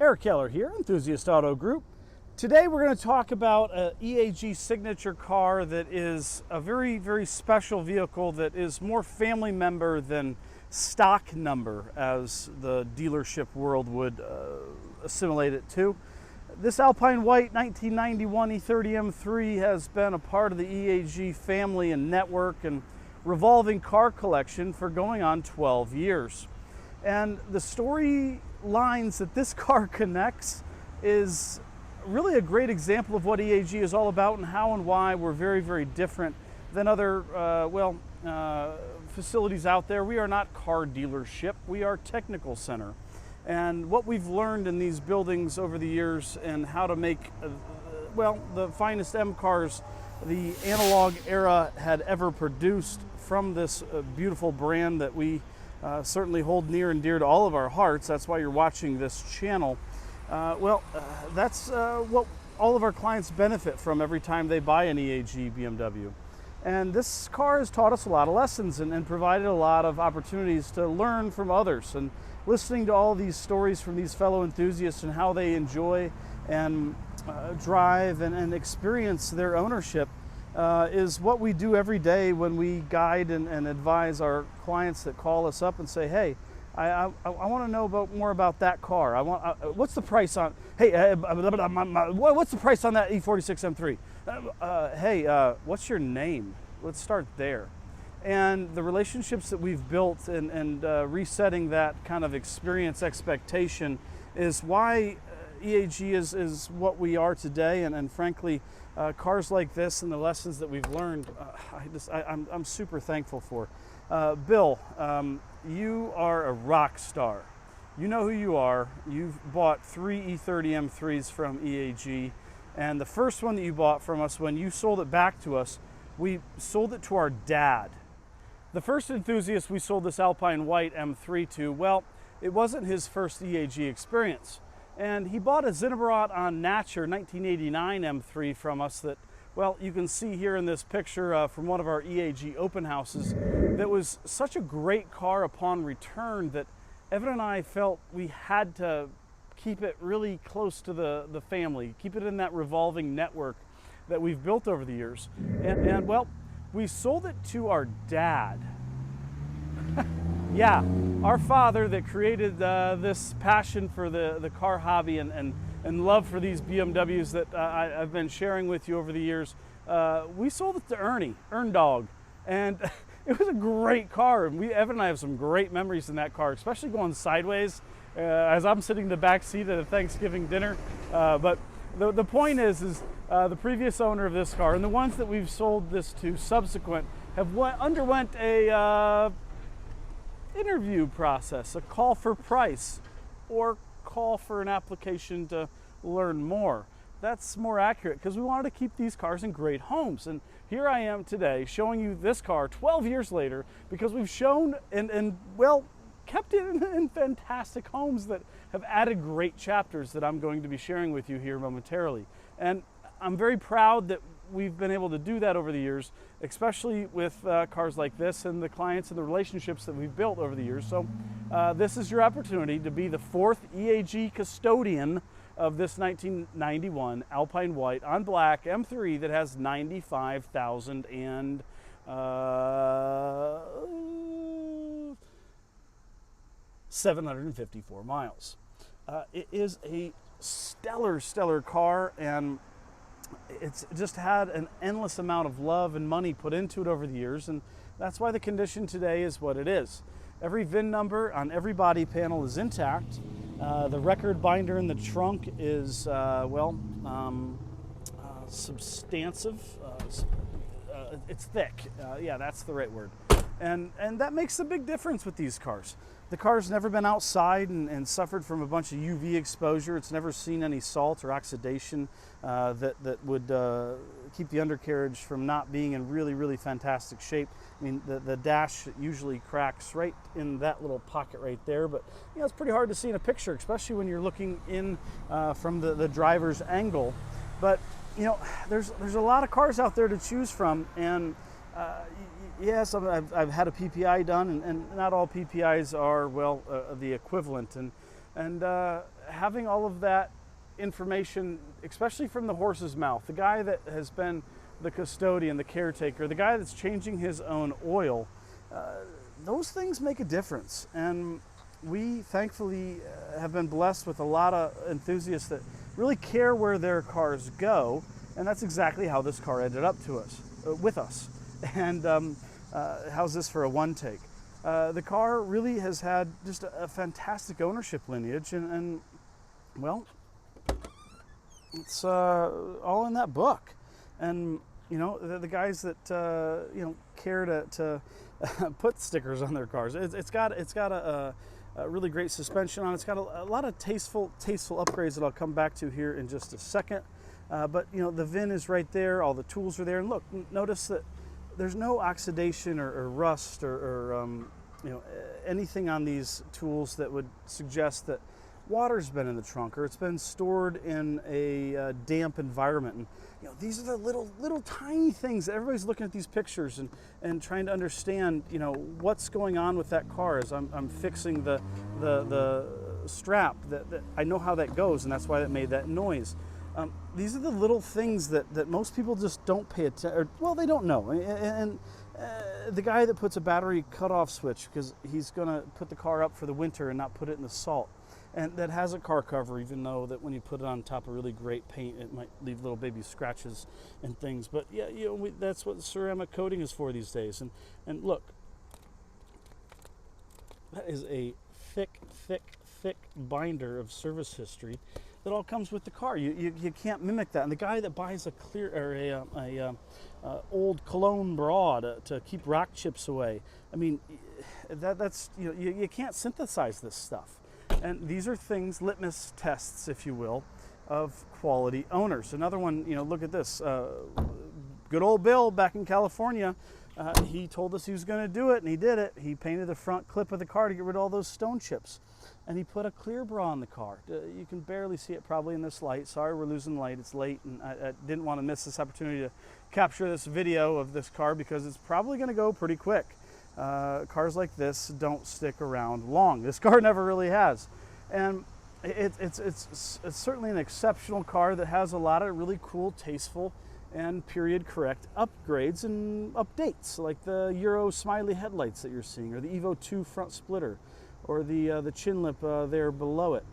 Eric Keller here, Enthusiast Auto Group. Today we're going to talk about an EAG signature car that is a very, very special vehicle that is more family member than stock number, as the dealership world would assimilate it to. This Alpine White 1991 E30 M3 has been a part of the EAG family and network and revolving car collection for going on 12 years. And the storylines that this car connects is really a great example of what EAG is all about and how and why we're very, very different than other facilities out there. We are not car dealership, we are technical center. And what we've learned in these buildings over the years and how to make, the finest M cars the analog era had ever produced from this beautiful brand that we certainly hold near and dear to all of our hearts. That's why you're watching this channel. That's what all of our clients benefit from every time they buy an EAGBMW. And this car has taught us a lot of lessons and provided a lot of opportunities to learn from others. And listening to all these stories from these fellow enthusiasts and how they enjoy and drive and experience their ownership is what we do every day when we guide and advise our clients that call us up and say, hey, I want to know more about that car. What's the price on? Hey, what's the price on that E46 M3? Hey, what's your name? Let's start there. And the relationships that we've built and resetting that kind of experience expectation is why EAG is what we are today. And frankly, cars like this and the lessons that we've learned, I'm super thankful for. Bill, you are a rock star. You know who you are. You've bought 3 E30 M3s from EAG, and the first one that you bought from us, when you sold it back to us, we sold it to our dad. The first enthusiast we sold this Alpine White M3 to, well, it wasn't his first EAG experience. And he bought a Zinnebrot on Natcher 1989 M3 from us that, well, you can see here in this picture from one of our EAG open houses. That was such a great car upon return that Evan and I felt we had to keep it really close to the family, keep it in that revolving network that we've built over the years. And well, we sold it to our dad. Yeah, our father that created this passion for the car hobby and love for these BMWs that I've been sharing with you over the years. We sold it to Ernie, Erndog, and it was a great car. And Evan and I have some great memories in that car, especially going sideways as I'm sitting in the back seat at a Thanksgiving dinner. But the point is the previous owner of this car and the ones that we've sold this to subsequent have underwent a interview process, a call for price, or call for an application to learn more. That's more accurate because we wanted to keep these cars in great homes. And here I am today showing you this car 12 years later because we've shown and kept it in fantastic homes that have added great chapters that I'm going to be sharing with you here momentarily. And I'm very proud that we've been able to do that over the years, especially with cars like this and the clients and the relationships that we've built over the years. So this is your opportunity to be the 4th EAG custodian of this 1991 Alpine White on black M3 that has 95,754 miles. It is a stellar car, and it's just had an endless amount of love and money put into it over the years, and that's why the condition today is what it is. Every VIN number on every body panel is intact. The record binder in the trunk is, substantive. It's thick. Yeah, that's the right word. And that makes a big difference with these cars. The car's never been outside and suffered from a bunch of UV exposure. It's never seen any salt or oxidation that would keep the undercarriage from not being in really, really fantastic shape. I mean, the dash usually cracks right in that little pocket right there, but you know, it's pretty hard to see in a picture, especially when you're looking in from the driver's angle. But you know, there's a lot of cars out there to choose from, and yes, I've had a PPI done, and not all PPIs are, well, the equivalent. And And having all of that information, especially from the horse's mouth, the guy that has been the custodian, the caretaker, the guy that's changing his own oil, those things make a difference. And we thankfully have been blessed with a lot of enthusiasts that really care where their cars go, and that's exactly how this car ended up to us, with us. And how's this for a one take? The car really has had just a fantastic ownership lineage, and well, it's all in that book. And you know, the guys that you know, care to put stickers on their cars. It's got a really great suspension on it. It's got a lot of tasteful upgrades that I'll come back to here in just a second. But you know, the VIN is right there. All the tools are there, and look, notice that there's no oxidation or rust or you know, anything on these tools that would suggest that water's been in the trunk or it's been stored in a damp environment. And you know, these are the little tiny things that everybody's looking at these pictures and trying to understand, you know, what's going on with that car as I'm fixing the strap. That I know how that goes, and that's why it made that noise. These are the little things that most people just don't pay attention, well, they don't know. And the guy that puts a battery cutoff switch because he's going to put the car up for the winter and not put it in the salt, and that has a car cover, even though that when you put it on top of really great paint, it might leave little baby scratches and things. But yeah, you know, that's what ceramic coating is for these days. And look, that is a thick binder of service history that all comes with the car. You can't mimic that. And the guy that buys a clear or a old cologne bra to keep rock chips away, I mean, that's, you know, you can't synthesize this stuff. And these are things, litmus tests, if you will, of quality owners. Another one, you know, look at this. Good old Bill back in California, he told us he was going to do it, and he did it. He painted the front clip of the car to get rid of all those stone chips. And he put a clear bra on the car. You can barely see it probably in this light. Sorry, we're losing light. It's late, and I didn't want to miss this opportunity to capture this video of this car because it's probably going to go pretty quick. Cars like this don't stick around long. This car never really has. And it's certainly an exceptional car that has a lot of really cool, tasteful, and period correct upgrades and updates, like the Euro smiley headlights that you're seeing, or the EVO 2 front splitter, or the chin lip there below it.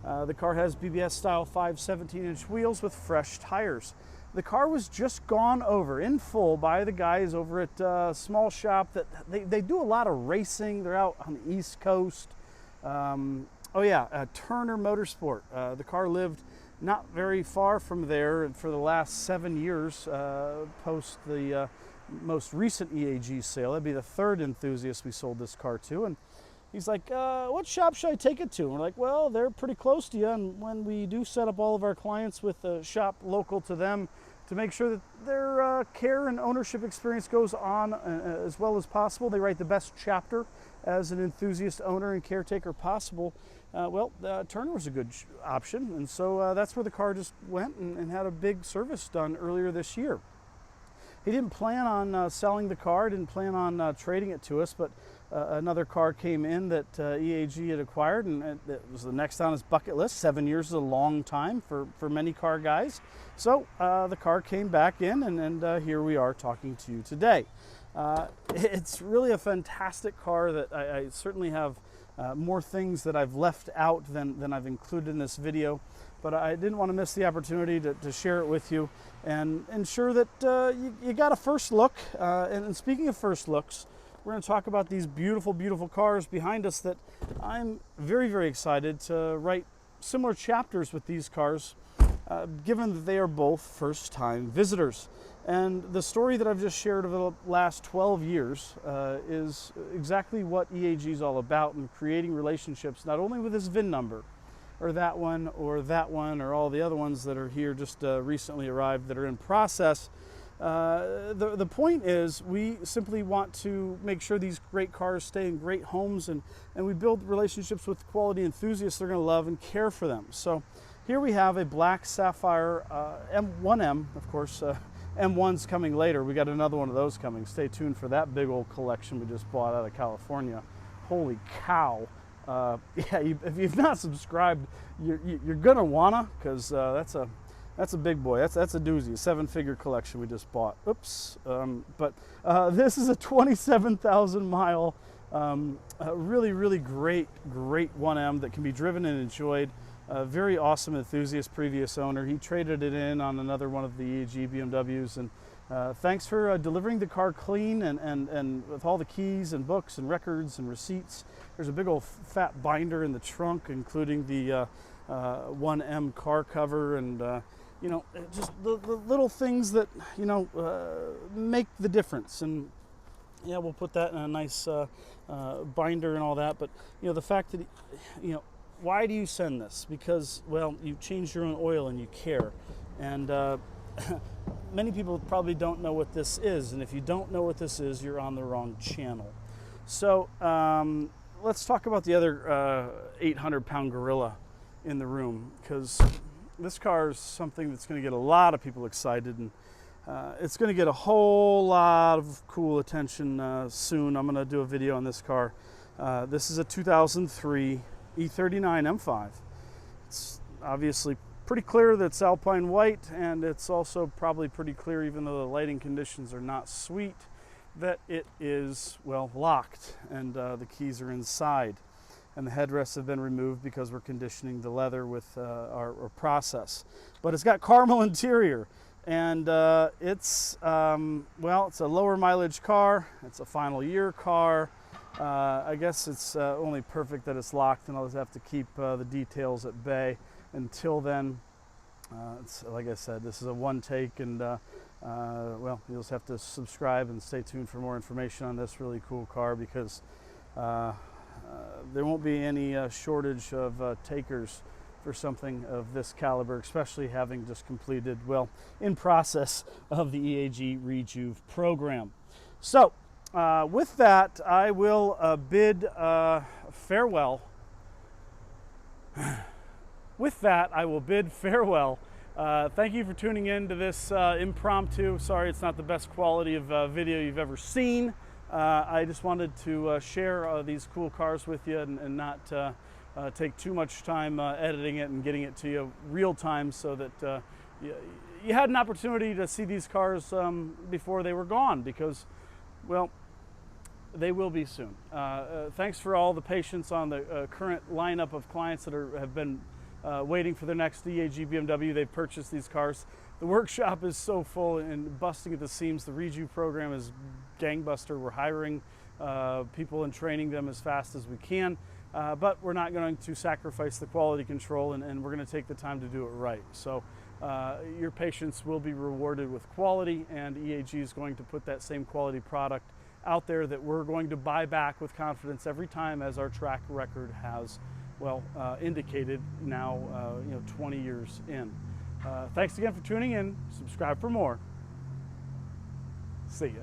The car has BBS style 5 17-inch wheels with fresh tires. The car was just gone over in full by the guys over at a small shop that they do a lot of racing. They're out on the East Coast. Oh yeah, Turner Motorsport. The car lived not very far from there for the last 7 years post the most recent EAG sale. That'd be the third Enthusiast we sold this car to. And he's like, what shop should I take it to? And we're like, well, they're pretty close to you. And when we do set up all of our clients with a shop local to them to make sure that their care and ownership experience goes on as well as possible, they write the best chapter as an enthusiast owner and caretaker possible. Well, Turner was a good option. And so that's where the car just went and had a big service done earlier this year. He didn't plan on selling the car, didn't plan on trading it to us, but another car came in that EAG had acquired, and it was the next on his bucket list. 7 years is a long time for many car guys. So the car came back in, and here we are talking to you today. It's really a fantastic car that I certainly have more things that I've left out than I've included in this video. But I didn't want to miss the opportunity to share it with you and ensure that you got a first look. And speaking of first looks, we're going to talk about these beautiful, beautiful cars behind us that I'm very, very excited to write similar chapters with these cars, given that they are both first-time visitors. And the story that I've just shared over the last 12 years is exactly what EAG is all about, in creating relationships not only with this VIN number, or that one, or all the other ones that are here just recently arrived that are in process. The point is, we simply want to make sure these great cars stay in great homes, and we build relationships with quality enthusiasts they're going to love and care for them. So here we have a Black Sapphire M1M, of course. M1's coming later. We got another one of those coming. Stay tuned for that big old collection we just bought out of California. Holy cow. yeah, if you've not subscribed, you're gonna wanna, because that's a big boy. That's a doozy, a 7-figure collection we just bought. Oops. But this is a 27,000 mile, really great 1M that can be driven and enjoyed. Very awesome enthusiast previous owner. He traded it in on another one of the EAG BMWs, and thanks for delivering the car clean and with all the keys and books and records and receipts. There's a big old fat binder in the trunk, including the 1M car cover, and you know, just the little things that, you know, make the difference. And yeah, we'll put that in a nice binder and all that. But you know, the fact that, you know, why do you send this? Because, well, you change your own oil and you care. And many people probably don't know what this is. And if you don't know what this is, you're on the wrong channel. So let's talk about the other 800-pound gorilla in the room, because this car is something that's going to get a lot of people excited, and it's going to get a whole lot of cool attention soon. I'm going to do a video on this car. This is a 2003 E39 M5. It's obviously pretty clear that it's Alpine White, and it's also probably pretty clear, even though the lighting conditions are not sweet, that it is, well, locked, and the keys are inside, and the headrests have been removed because we're conditioning the leather with our process. But it's got caramel interior, and it's well, it's a lower mileage car. It's a final year car. I guess it's only perfect that it's locked, and I'll just have to keep the details at bay until then. It's, like I said, this is a one take, and well, you'll just have to subscribe and stay tuned for more information on this really cool car, because there won't be any shortage of takers for something of this caliber, especially having just completed, well, in process of the EAG Rejuve program. So with that, I will bid farewell. With that, I will bid farewell. Thank you for tuning in to this impromptu. Sorry it's not the best quality of video you've ever seen. I just wanted to share these cool cars with you, and not take too much time editing it and getting it to you real time, so that you had an opportunity to see these cars before they were gone, because, well, they will be soon. Thanks for all the patience on the current lineup of clients that have been waiting for their next EAG BMW. They've purchased these cars. The workshop is so full and busting at the seams. The Rejuve program is gangbuster. We're hiring people and training them as fast as we can, but we're not going to sacrifice the quality control, and we're going to take the time to do it right. So your patience will be rewarded with quality, and EAG is going to put that same quality product out there that we're going to buy back with confidence every time, as our track record has, well, indicated now, you know, 20 years in. Thanks again for tuning in. Subscribe for more. See ya.